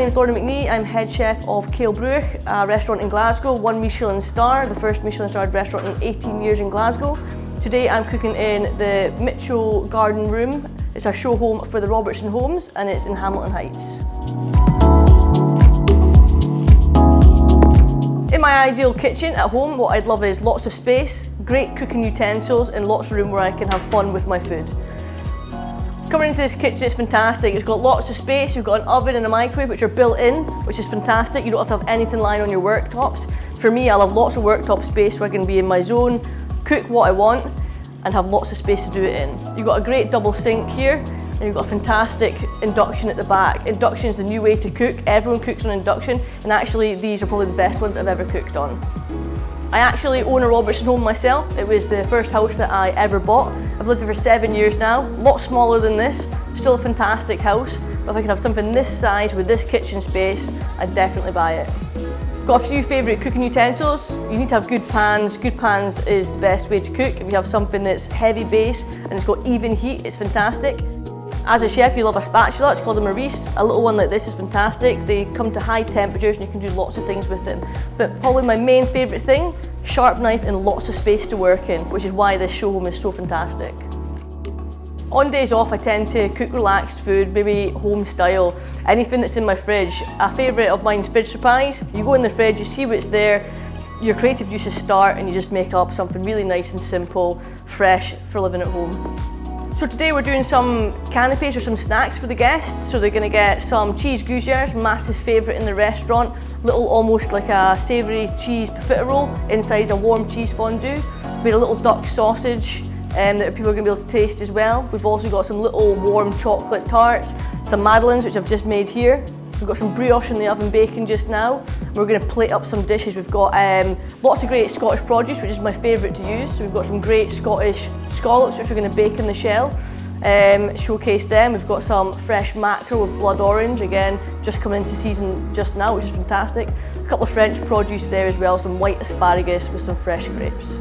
name is Lorna McNee. I'm head chef of Kaelbrugh, a restaurant in Glasgow, 1 Michelin Star, the first Michelin starred restaurant in 18 years in Glasgow. Today I'm cooking in the Mitchell Garden Room. It's a show home for the Robertson homes and it's in Hamilton Heights. In my ideal kitchen at home, what I'd love is lots of space, great cooking utensils and lots of room where I can have fun with my food. Coming into this kitchen, it's fantastic. It's got lots of space. You've got an oven and a microwave which are built in, which is fantastic. You don't have to have anything lying on your worktops. For me, I love lots of worktop space so I can be in my zone, cook what I want and have lots of space to do it in. You've got a great double sink here and you've got a fantastic induction at the back. Induction is the new way to cook. Everyone cooks on induction and actually these are probably the best ones I've ever cooked on. I actually own a Robertson home myself. It was the first house that I ever bought. I've lived there for 7 years now, a lot smaller than this, still a fantastic house. But if I could have something this size with this kitchen space, I'd definitely buy it. Got a few favourite cooking utensils. You need to have good pans. Good pans is the best way to cook. If you have something that's heavy base and it's got even heat, it's fantastic. As a chef, you love a spatula, it's called a Maurice. A little one like this is fantastic. They come to high temperatures and you can do lots of things with them. But probably my main favourite thing, sharp knife and lots of space to work in, which is why this show home is so fantastic. On days off, I tend to cook relaxed food, maybe home style, anything that's in my fridge. A favourite of mine is fridge surprise. You go in the fridge, you see what's there, your creative juices start and you just make up something really nice and simple, fresh for living at home. So today we're doing some canapes or some snacks for the guests. So they're going to get some cheese gougères, massive favourite in the restaurant. Little almost like a savoury cheese profiterole, inside a warm cheese fondue. We had a little duck sausage that people are going to be able to taste as well. We've also got some little warm chocolate tarts, some madeleines which I've just made here. We've got some brioche in the oven baking just now. We're going to plate up some dishes. We've got lots of great Scottish produce, which is my favourite to use. So we've got some great Scottish scallops, which we're going to bake in the shell. Showcase them. We've got some fresh mackerel with blood orange, again, just coming into season just now, which is fantastic. A couple of French produce there as well, some white asparagus with some fresh grapes.